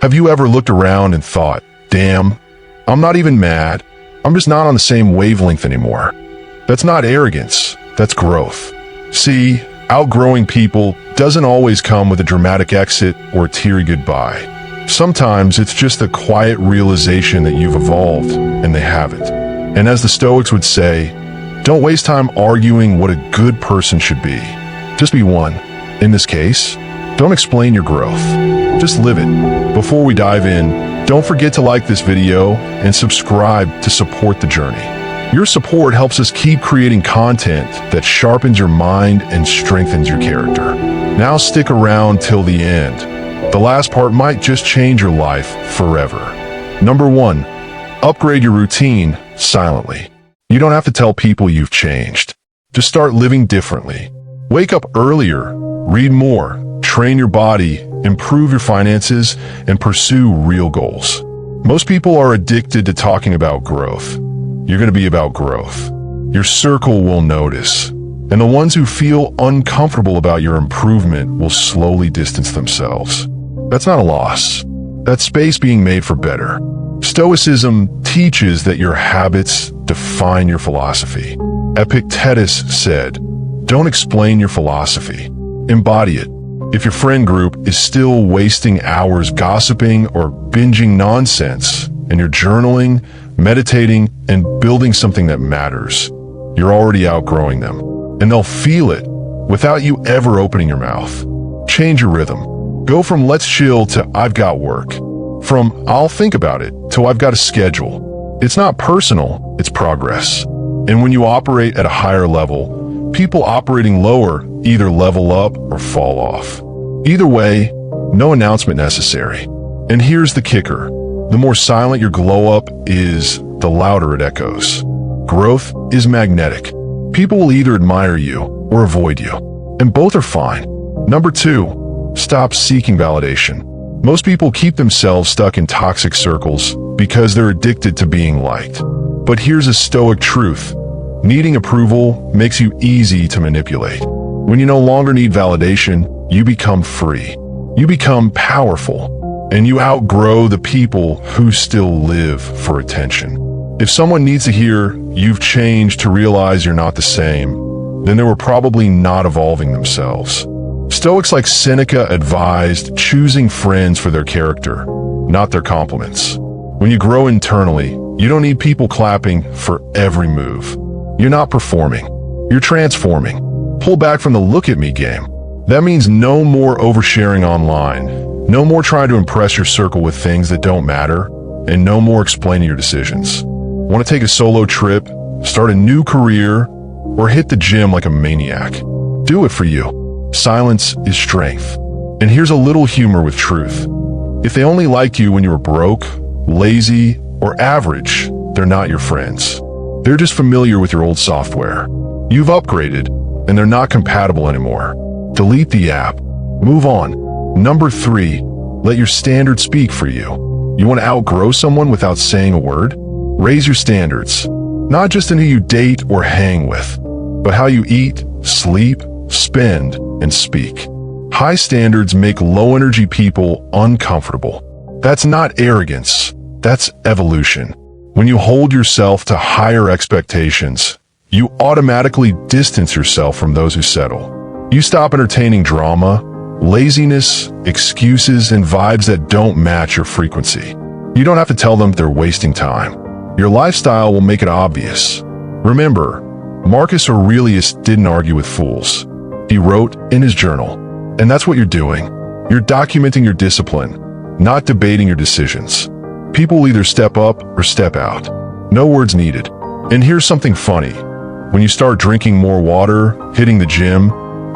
Have you ever looked around and thought, damn, I'm not even mad. I'm just not on the same wavelength anymore. That's not arrogance, that's growth. See, outgrowing people doesn't always come with a dramatic exit or a teary goodbye. Sometimes it's just the quiet realization that you've evolved and they haven't. And as the Stoics would say, don't waste time arguing what a good person should be. Just be one. In this case, don't explain your growth. Just live it. Before we dive in, don't forget to like this video and subscribe to support the journey. Your support helps us keep creating content that sharpens your mind and strengthens your character. Now stick around till the end. The last part might just change your life forever. Number 1, upgrade your routine silently. You don't have to tell people you've changed. Just start living differently. Wake up earlier, read more, train your body, improve your finances, and pursue real goals. Most people are addicted to talking about growth. You're going to be about growth. Your circle will notice, and the ones who feel uncomfortable about your improvement will slowly distance themselves. That's not a loss. That's space being made for better. Stoicism teaches that your habits define your philosophy. Epictetus said, "Don't explain your philosophy. Embody it." If your friend group is still wasting hours gossiping or binging nonsense, and you're journaling, meditating, and building something that matters, you're already outgrowing them. And they'll feel it without you ever opening your mouth. Change your rhythm. Go from let's chill to I've got work. From I'll think about it to I've got a schedule. It's not personal, it's progress. And when you operate at a higher level, people operating lower either level up or fall off. Either way, no announcement necessary. And here's the kicker. The more silent your glow up is, the louder it echoes. Growth is magnetic. People will either admire you or avoid you, and both are fine. Number 2, stop seeking validation. Most people keep themselves stuck in toxic circles because they're addicted to being liked. But here's a Stoic truth. Needing approval makes you easy to manipulate. When you no longer need validation, you become free. You become powerful, and you outgrow the people who still live for attention. If someone needs to hear you've changed to realize you're not the same, then they were probably not evolving themselves. Stoics like Seneca advised choosing friends for their character, not their compliments. When you grow internally, you don't need people clapping for every move. You're not performing, you're transforming. Pull back from the look at me game. That means no more oversharing online, no more trying to impress your circle with things that don't matter, and no more explaining your decisions. Want to take a solo trip, start a new career, or hit the gym like a maniac? Do it for you. Silence is strength. And here's a little humor with truth. If they only liked you when you were broke, lazy, or average, they're not your friends. They're just familiar with your old software. You've upgraded, and they're not compatible anymore. Delete the app. Move on. Number 3, let your standards speak for you. You want to outgrow someone without saying a word? Raise your standards. Not just in who you date or hang with, but how you eat, sleep, spend, and speak. High standards make low-energy people uncomfortable. That's not arrogance. That's evolution. When you hold yourself to higher expectations, you automatically distance yourself from those who settle. You stop entertaining drama, laziness, excuses, and vibes that don't match your frequency. You don't have to tell them they're wasting time. Your lifestyle will make it obvious. Remember, Marcus Aurelius didn't argue with fools. He wrote in his journal. And that's what you're doing. You're documenting your discipline, not debating your decisions. People will either step up or step out. No words needed. And here's something funny. When you start drinking more water, hitting the gym,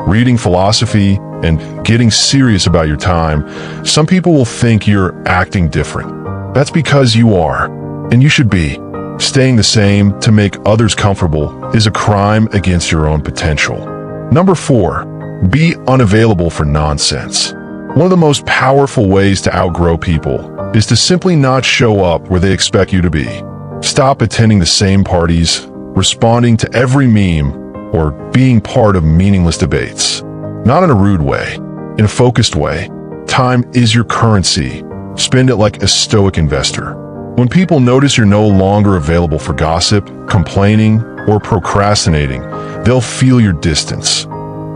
reading philosophy, and getting serious about your time, some people will think you're acting different. That's because you are, and you should be. Staying the same to make others comfortable is a crime against your own potential. Number 4, be unavailable for nonsense. One of the most powerful ways to outgrow people is to simply not show up where they expect you to be. Stop attending the same parties, responding to every meme, or being part of meaningless debates. Not in a rude way, in a focused way. Time is your currency, Spend it like a Stoic investor. When people notice you're no longer available for gossip, complaining, or procrastinating, they'll feel your distance,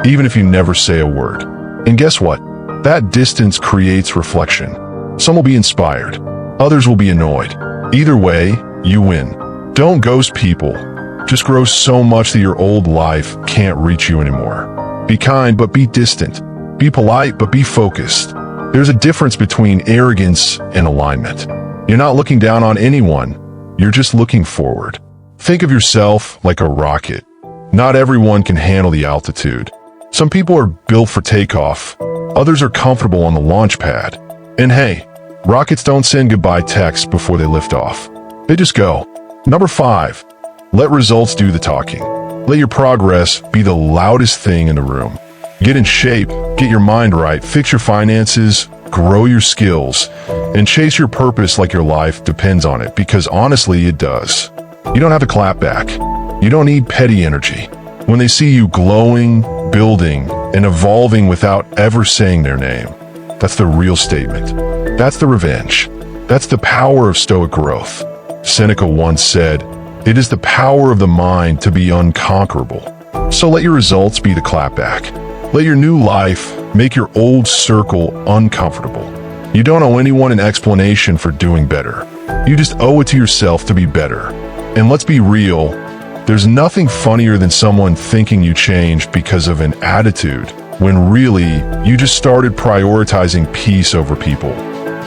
even if you never say a word. And guess what? That distance creates reflection. Some will be inspired, others will be annoyed. Either way, you win. Don't ghost people. Just grow so much that your old life can't reach you anymore. Be kind, but be distant. Be polite, but be focused. There's a difference between arrogance and alignment. You're not looking down on anyone. You're just looking forward. Think of yourself like a rocket. Not everyone can handle the altitude. Some people are built for takeoff. Others are comfortable on the launch pad. And hey, rockets don't send goodbye texts before they lift off. They just go. Number 5, let results do the talking. Let your progress be the loudest thing in the room. Get in shape, get your mind right, fix your finances, grow your skills, and chase your purpose like your life depends on it, because honestly, it does. You don't have to clap back. You don't need petty energy. When they see you glowing, building, and evolving without ever saying their name, that's the real statement. That's the revenge. That's the power of Stoic growth. Seneca once said, "It is the power of the mind to be unconquerable." So let your results be the clapback. Let your new life make your old circle uncomfortable. You don't owe anyone an explanation for doing better. You just owe it to yourself to be better. And let's be real, there's nothing funnier than someone thinking you changed because of an attitude, when really, you just started prioritizing peace over people.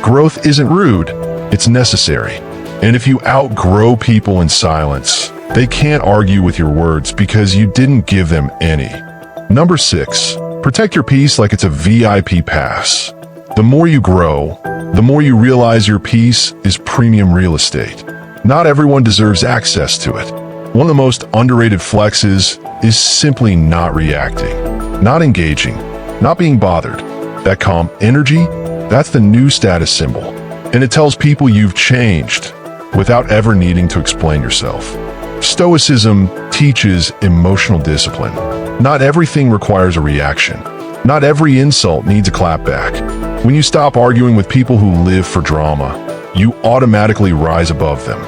Growth isn't rude, it's necessary. And if you outgrow people in silence, they can't argue with your words because you didn't give them any. Number 6, protect your peace like it's a VIP pass. The more you grow, the more you realize your peace is premium real estate. Not everyone deserves access to it. One of the most underrated flexes is simply not reacting, not engaging, not being bothered. That calm energy, that's the new status symbol. And it tells people you've changed without ever needing to explain yourself. Stoicism teaches emotional discipline. Not everything requires a reaction. Not every insult needs a clapback. When you stop arguing with people who live for drama, you automatically rise above them.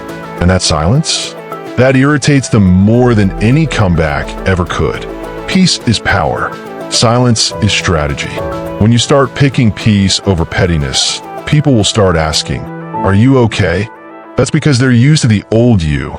And that silence? That irritates them more than any comeback ever could. Peace is power. Silence is strategy. When you start picking peace over pettiness, people will start asking, "Are you okay?" That's because they're used to the old you,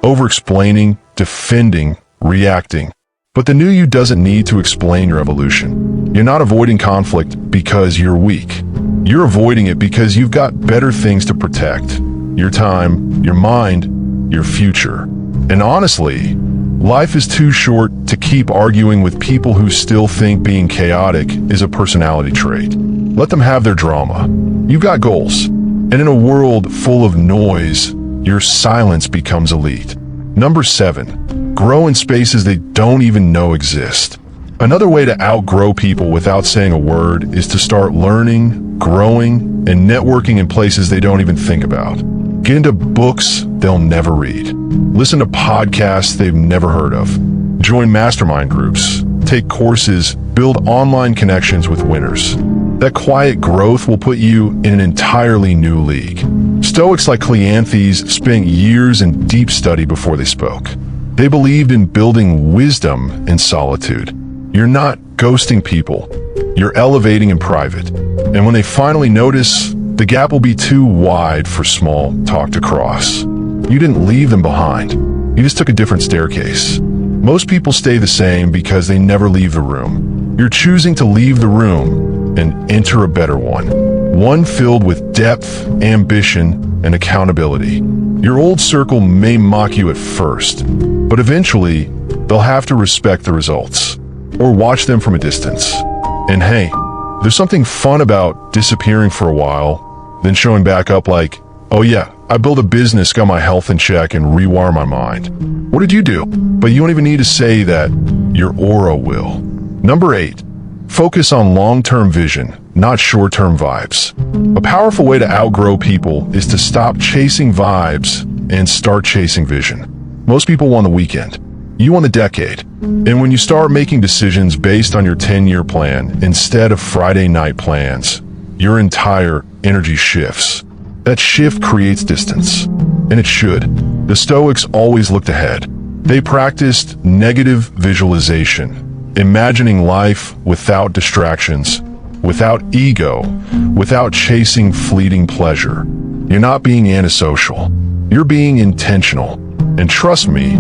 over-explaining, defending, reacting. But the new you doesn't need to explain your evolution. You're not avoiding conflict because you're weak. You're avoiding it because you've got better things to protect. Your time, your mind, your future. And honestly, life is too short to keep arguing with people who still think being chaotic is a personality trait. Let them have their drama. You've got goals. And in a world full of noise, your silence becomes elite. Number 7, grow in spaces they don't even know exist. Another way to outgrow people without saying a word is to start learning, growing, and networking in places they don't even think about. Get into books they'll never read. Listen to podcasts they've never heard of. Join mastermind groups. Take courses. Build online connections with winners. That quiet growth will put you in an entirely new league. Stoics like Cleanthes spent years in deep study before they spoke. They believed in building wisdom in solitude. You're not ghosting people. You're elevating in private. And when they finally notice, the gap will be too wide for small talk to cross. You didn't leave them behind. You just took a different staircase. Most people stay the same because they never leave the room. You're choosing to leave the room and enter a better one. One filled with depth, ambition, and accountability. Your old circle may mock you at first, but eventually, they'll have to respect the results, or watch them from a distance. And hey, there's something fun about disappearing for a while, then showing back up like, "Oh yeah, I built a business, got my health in check, and rewire my mind." What did you do? But you don't even need to say that. Your aura will. Number 8, focus on long-term vision, not short-term vibes. A powerful way to outgrow people is to stop chasing vibes and start chasing vision. Most people want the weekend. You want the decade. And when you start making decisions based on your 10-year plan instead of Friday night plans, your entire energy shifts. That shift creates distance, and it should. The Stoics always looked ahead. They practiced negative visualization, imagining life without distractions, without ego, without chasing fleeting pleasure. You're not being antisocial. You're being intentional. And trust me,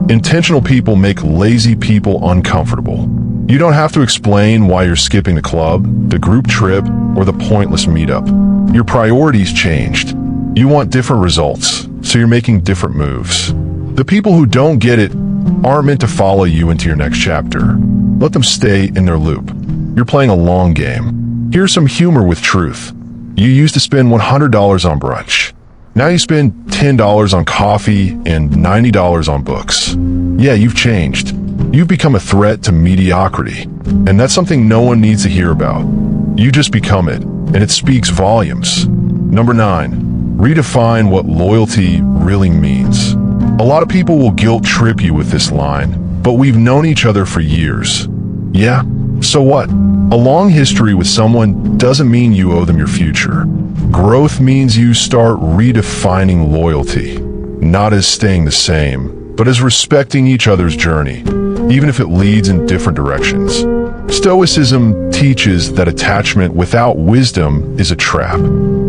intentional people make lazy people uncomfortable. You don't have to explain why you're skipping the club, the group trip, or the pointless meetup. Your priorities changed. You want different results, so you're making different moves. The people who don't get it aren't meant to follow you into your next chapter. Let them stay in their loop. You're playing a long game. Here's some humor with truth. You used to spend $100 on brunch. Now you spend $10 on coffee and $90 on books. Yeah, you've changed. You've become a threat to mediocrity. And that's something no one needs to hear about. You just become it, and it speaks volumes. Number 9, redefine what loyalty really means. A lot of people will guilt trip you with this line, but we've known each other for years. Yeah, so what? A long history with someone doesn't mean you owe them your future. Growth means you start redefining loyalty, not as staying the same, but as respecting each other's journey, even if it leads in different directions. Stoicism teaches that attachment without wisdom is a trap.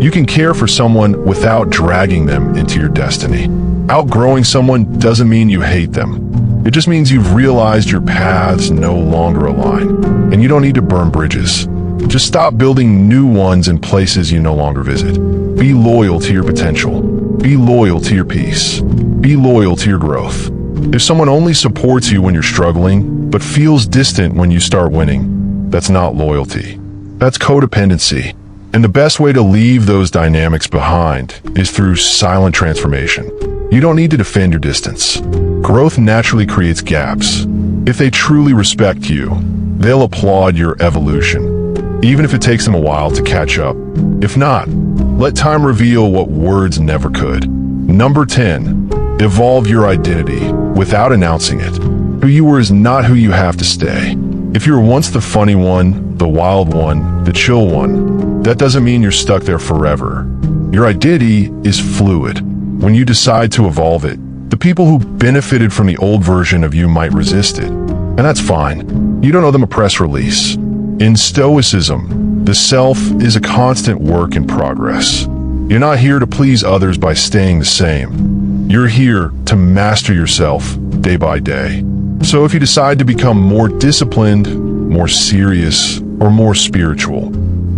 You can care for someone without dragging them into your destiny. Outgrowing someone doesn't mean you hate them. It just means you've realized your paths no longer align, and you don't need to burn bridges. Just stop building new ones in places you no longer visit. Be loyal to your potential. Be loyal to your peace. Be loyal to your growth. If someone only supports you when you're struggling, but feels distant when you start winning, that's not loyalty. That's codependency. And the best way to leave those dynamics behind is through silent transformation. You don't need to defend your distance. Growth naturally creates gaps. If they truly respect you, they'll applaud your evolution, even if it takes them a while to catch up. If not, let time reveal what words never could. Number 10, evolve your identity without announcing it. Who you were is not who you have to stay. If you were once the funny one, the wild one, the chill one, that doesn't mean you're stuck there forever. Your identity is fluid. When you decide to evolve it, the people who benefited from the old version of you might resist it. And that's fine. You don't owe them a press release. In Stoicism, the self is a constant work in progress. You're not here to please others by staying the same. You're here to master yourself day by day. So if you decide to become more disciplined, more serious, or more spiritual,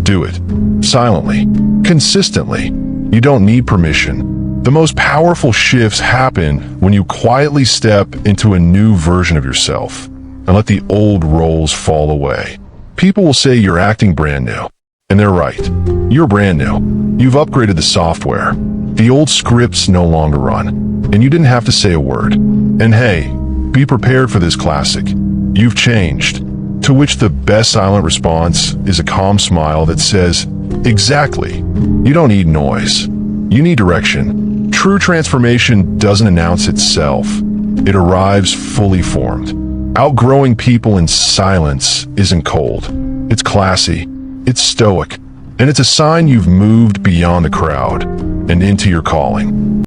do it. Silently. Consistently. You don't need permission. The most powerful shifts happen when you quietly step into a new version of yourself and let the old roles fall away. People will say you're acting brand new. And they're right. You're brand new. You've upgraded the software. The old scripts no longer run. And you didn't have to say a word. And hey, be prepared for this classic. You've changed. To which the best silent response is a calm smile that says, exactly. You don't need noise. You need direction. True transformation doesn't announce itself. It arrives fully formed. Outgrowing people in silence isn't cold. It's classy. It's stoic. And it's a sign you've moved beyond the crowd and into your calling.